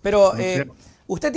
Pero No sé, usted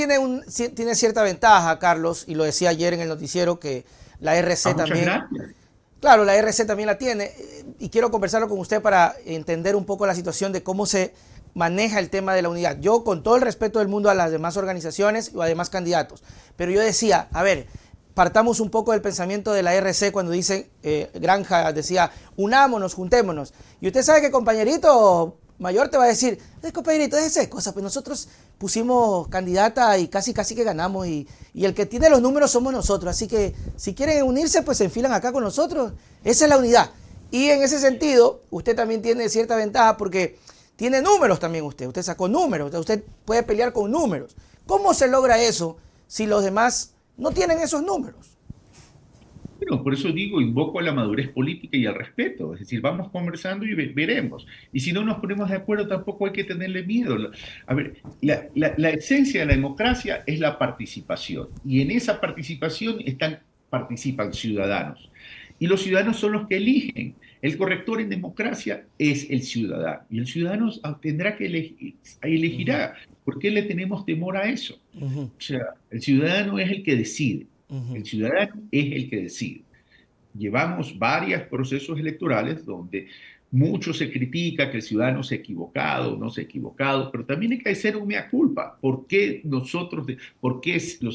tiene cierta ventaja, Carlos, y lo decía ayer en el noticiero, que la RC muchas también, gracias. claro, la RC también la tiene, y quiero conversarlo con usted para entender un poco la situación de cómo se maneja el tema de la unidad. Yo, con todo el respeto del mundo a las demás organizaciones o a demás candidatos, pero yo decía, a ver, partamos un poco del pensamiento de la RC cuando dice, Granja decía, unámonos, juntémonos. Y usted sabe que compañerito mayor te va a decir, compañerito, déjese cosas, pues nosotros pusimos candidata y casi que ganamos y el que tiene los números somos nosotros. Así que si quieren unirse, pues se enfilan acá con nosotros. Esa es la unidad. Y en ese sentido, usted también tiene cierta ventaja porque tiene números también usted. Usted sacó números. Usted puede pelear con números. ¿Cómo se logra eso si los demás no tienen esos números? Bueno, por eso digo, invoco a la madurez política y al respeto. Es decir, vamos conversando y veremos. Y si no nos ponemos de acuerdo, tampoco hay que tenerle miedo. A ver, Ya. la esencia de la democracia es la participación. Y en esa participación participan ciudadanos. Y los ciudadanos son los que eligen. El corrector en democracia es el ciudadano. Y el ciudadano tendrá que Ujú, elegirá. ¿Por qué le tenemos temor a eso? ujú, O sea, el ciudadano es el que decide. ujú. El ciudadano es el que decide. Llevamos varios procesos electorales donde mucho se critica que el ciudadano se ha equivocado, no se ha equivocado, pero también hay que hacer un mea culpa. ¿Por qué los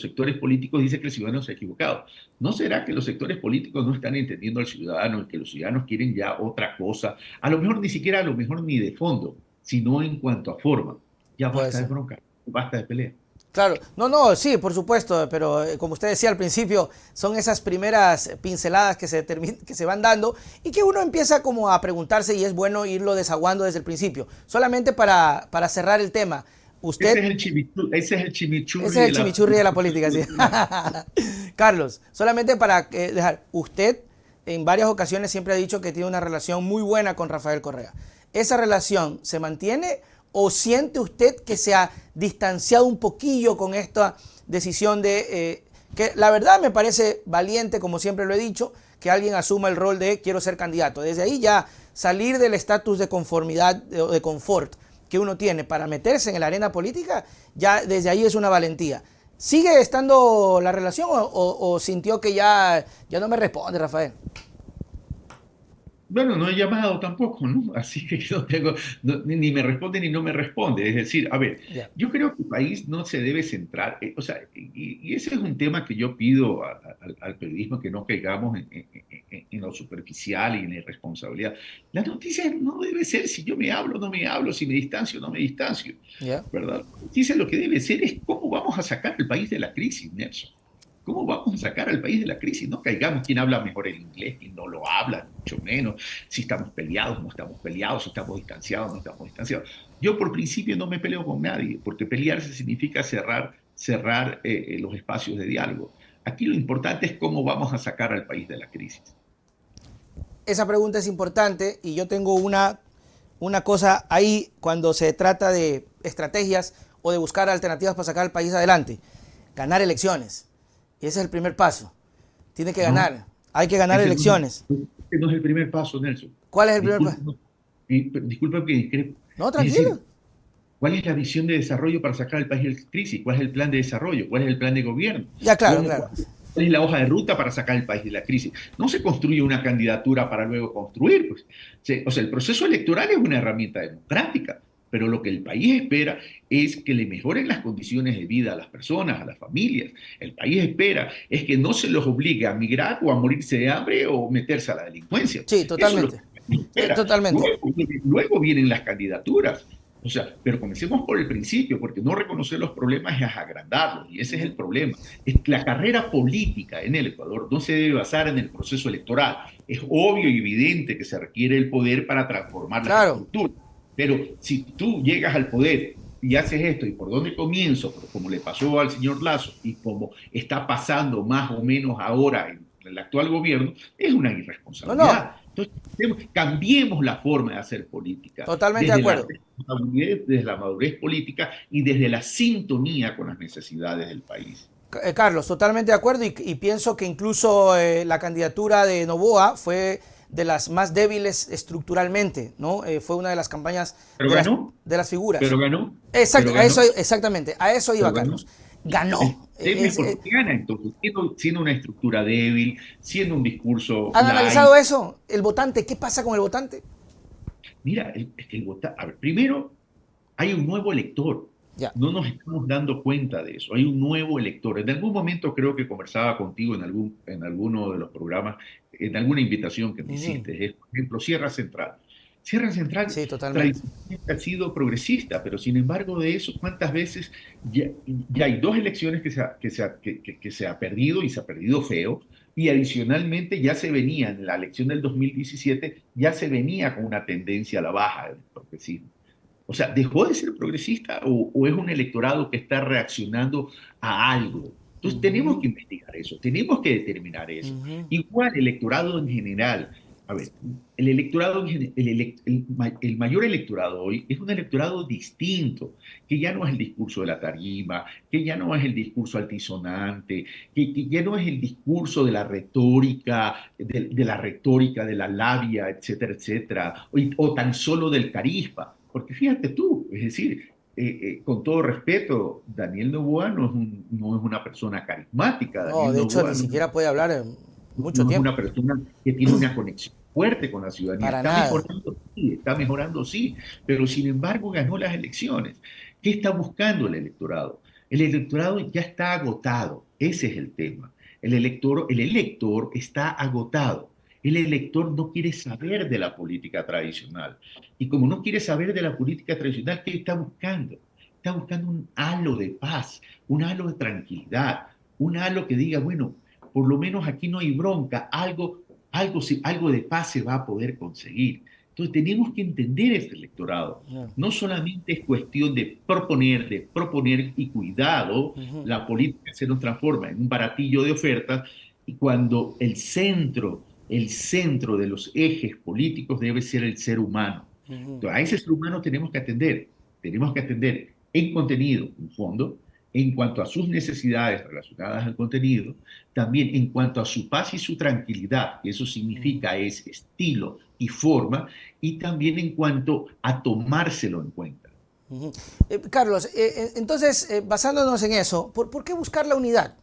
sectores políticos dicen que el ciudadano se ha equivocado? ¿No será que los sectores políticos no están entendiendo al ciudadano y que los ciudadanos quieren ya otra cosa? A lo mejor ni siquiera, a lo mejor ni de fondo, sino en cuanto a forma. Ya Puede basta de ser. bronca, basta de pelea. Claro, no, no, sí, por supuesto, pero como usted decía al principio, son esas primeras pinceladas que se van dando y que uno empieza como a preguntarse y es bueno irlo desaguando desde el principio. Solamente para cerrar el tema, usted, Ese es el ese chimichurri es de el la chimichurri de la proceso política, sí. electoral. Carlos, solamente para dejar, usted en varias ocasiones siempre ha dicho que tiene una relación muy buena con Rafael Correa. ¿Esa relación se mantiene o siente usted que se ha distanciado un poquillo con esta decisión que la verdad me parece valiente, como siempre lo he dicho, que alguien asuma el rol de quiero ser candidato? Desde ahí ya salir del estatus de conformidad o de confort que uno tiene para meterse en la arena política, ya desde ahí es una valentía. ¿Sigue estando la relación o sintió que ya no me responde, Rafael? Bueno, no he llamado tampoco, ¿no? Así que no tengo, ni me responde ni no me responde. Es decir, a ver, Ya. yo creo que el país no se debe centrar, o sea, y ese es un tema que yo pido al periodismo, que no caigamos en lo superficial y en la irresponsabilidad. La noticia no debe ser si yo me hablo o no me hablo, si me distancio o no me distancio, Ya. ¿verdad? La noticia lo que debe ser es cómo vamos a sacar el país de la crisis, Nelson. ¿Cómo vamos a sacar al país de la crisis? No caigamos quién habla mejor el inglés, quién no lo habla, mucho menos, si estamos peleados, no estamos peleados, si estamos distanciados, no estamos distanciados. Yo por principio no me peleo con nadie, porque pelearse significa cerrar los espacios de diálogo. Aquí lo importante es cómo vamos a sacar al país de la crisis. Esa pregunta es importante y yo tengo una cosa ahí cuando se trata de estrategias o de buscar alternativas para sacar al país adelante. Ganar elecciones. Y ese es el primer paso. Tiene que No, ganar. Hay que ganar ese no es, elecciones. ese no es el primer paso, Nelson. ¿Cuál es el primer Disculpe, paso? disculpe que discrepo. No, Es decir, tranquilo. ¿cuál es la visión de desarrollo para sacar al país de la crisis? ¿Cuál es el plan de desarrollo? ¿Cuál es el plan de gobierno? Ya, claro, ¿Cómo, claro. cuál es la hoja de ruta para sacar al país de la crisis? No se construye una candidatura para luego construir. Pues. O sea, el proceso electoral es una herramienta democrática, pero lo que el país espera es que le mejoren las condiciones de vida a las personas, a las familias. El país espera es que no se los obligue a migrar o a morirse de hambre o meterse a la delincuencia. Sí, Eso es lo que totalmente. el país espera. Totalmente. Luego vienen las candidaturas. O sea, pero comencemos por el principio, porque no reconocer los problemas es agrandarlos, y ese es el problema. La carrera política en el Ecuador no se debe basar en el proceso electoral. Es obvio y evidente que se requiere el poder para transformar las Claro. estructuras, pero si tú llegas al poder y haces esto, ¿y por dónde comienzo? Como le pasó al señor Lazo y como está pasando más o menos ahora en el actual gobierno, es una No, no. irresponsabilidad. Entonces, cambiemos la forma de hacer política Totalmente de desde la acuerdo. responsabilidad, desde la madurez política y desde la sintonía con las necesidades del país. Carlos, totalmente de acuerdo y pienso que incluso la candidatura de Novoa fue de las más débiles estructuralmente, ¿no? Fue una de las campañas Pero ganó, de las figuras. pero ganó, Exacto, pero ganó, exactamente, a eso iba pero ganó. Carlos. El Ganó. tema es por qué gana entonces, siendo una estructura débil, siendo un discurso ¿Han analizado light. eso? El votante, ¿qué pasa con el votante? Mira, es que el votar, a ver, primero hay un nuevo elector. Ya. No nos estamos dando cuenta de eso. Hay un nuevo elector. En algún momento creo que conversaba contigo en alguno de los programas, en alguna invitación que me Ujú. hiciste. Es, por ejemplo, Sierra Central. Sierra Central Sí, totalmente. tradicionalmente ha sido progresista, pero sin embargo de eso, ¿cuántas veces ya hay dos elecciones que se ha perdido y se ha perdido feo? Y adicionalmente ya se venía, en la elección del 2017, ya se venía con una tendencia a la baja del progresismo. O sea, ¿dejó de ser progresista o es un electorado que está reaccionando a algo? Entonces tenemos Ujú, que investigar eso, tenemos que determinar eso. ujú, Igual, el electorado en general. A ver, el electorado, el mayor electorado hoy es un electorado distinto, que ya no es el discurso de la tarima, que ya no es el discurso altisonante, que ya no es el discurso de la retórica, de la labia, etcétera, etcétera, o tan solo del carisma. Porque fíjate tú, es decir, con todo respeto, Daniel Noboa no es una persona carismática, no, Daniel de hecho, Noboa ni siquiera puede hablar en mucho no es tiempo. una persona que tiene una conexión fuerte con la ciudadanía. Para nada. Está mejorando, sí, pero sin embargo ganó las elecciones. ¿Qué está buscando el electorado? El electorado ya está agotado, ese es el tema. El elector está agotado. El elector no quiere saber de la política tradicional. Y como no quiere saber de la política tradicional, ¿qué está buscando? Está buscando un halo de paz, un halo de tranquilidad, un halo que diga, bueno, por lo menos aquí no hay bronca, algo de paz se va a poder conseguir. Entonces tenemos que entender este electorado. No. No solamente es cuestión de proponer y cuidado, Ujú, la política se nos transforma en un baratillo de ofertas y cuando el centro de los ejes políticos debe ser el ser humano. ujú. Entonces, a ese ser humano tenemos que atender en contenido, en fondo, en cuanto a sus necesidades relacionadas al contenido, también en cuanto a su paz y su tranquilidad, que eso Ujú, significa es estilo y forma, y también en cuanto a tomárselo en cuenta. ujú. Carlos, entonces, basándonos en eso, ¿por qué buscar la unidad?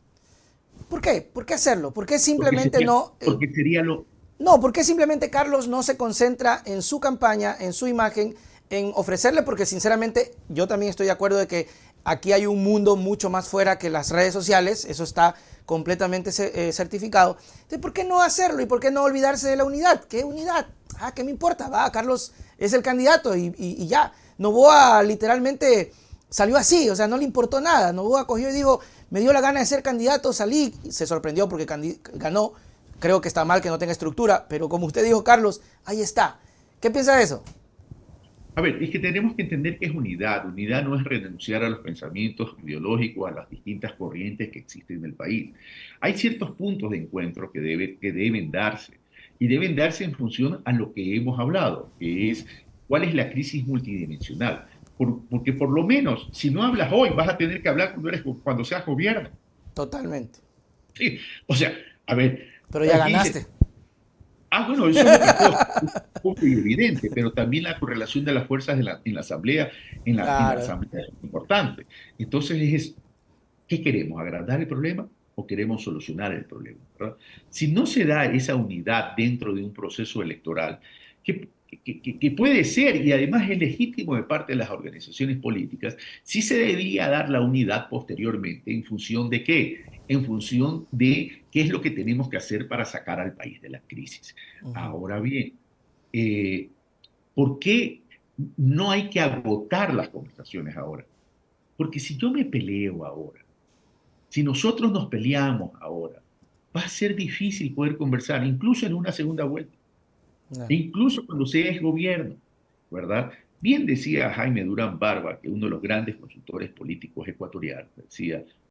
¿Por qué? ¿Por qué hacerlo? ¿Por qué Porque simplemente sería, no... porque sería lo, no, ¿por qué simplemente Carlos no se concentra en su campaña, en su imagen, en ofrecerle? Porque sinceramente yo también estoy de acuerdo de que aquí hay un mundo mucho más fuera que las redes sociales, eso está completamente certificado. Entonces, ¿por qué no hacerlo y por qué no olvidarse de la unidad? ¿Qué unidad? Ah, ¿qué me importa? Va, Carlos es el candidato y ya. Novoa literalmente salió así, o sea, no le importó nada. Novoa cogió y dijo, me dio la gana de ser candidato, salí, y se sorprendió porque ganó. Creo que está mal que no tenga estructura, pero como usted dijo, Carlos, ahí está. ¿Qué piensa de eso? A ver, es que tenemos que entender que es unidad. Unidad no es renunciar a los pensamientos ideológicos, a las distintas corrientes que existen en el país. Hay ciertos puntos de encuentro que deben darse y deben darse en función a lo que hemos hablado, que es cuál es la crisis multidimensional. Porque por lo menos, si no hablas hoy, vas a tener que hablar cuando seas gobierno. Totalmente. Sí, o sea, a ver, Pero ya aquí dice, ganaste. bueno, eso es otra cosa, es obvio y evidente, pero también la correlación de las fuerzas en la asamblea, en la Claro. asamblea es importante. Entonces ¿qué queremos? ¿Agrandar el problema o queremos solucionar el problema? ¿Verdad? Si no se da esa unidad dentro de un proceso electoral, que puede ser y además es legítimo de parte de las organizaciones políticas, sí se debería dar la unidad posteriormente en función de qué, en función de qué es lo que tenemos que hacer para sacar al país de la crisis. Ujú. Ahora bien, eh, ¿por qué no hay que agotar las conversaciones ahora? Porque si yo me peleo ahora, si nosotros nos peleamos ahora, va a ser difícil poder conversar, incluso en una segunda vuelta, No. e incluso cuando se es gobierno, ¿verdad? Bien decía Jaime Durán Barba, que uno de los grandes consultores políticos ecuatorianos, decía,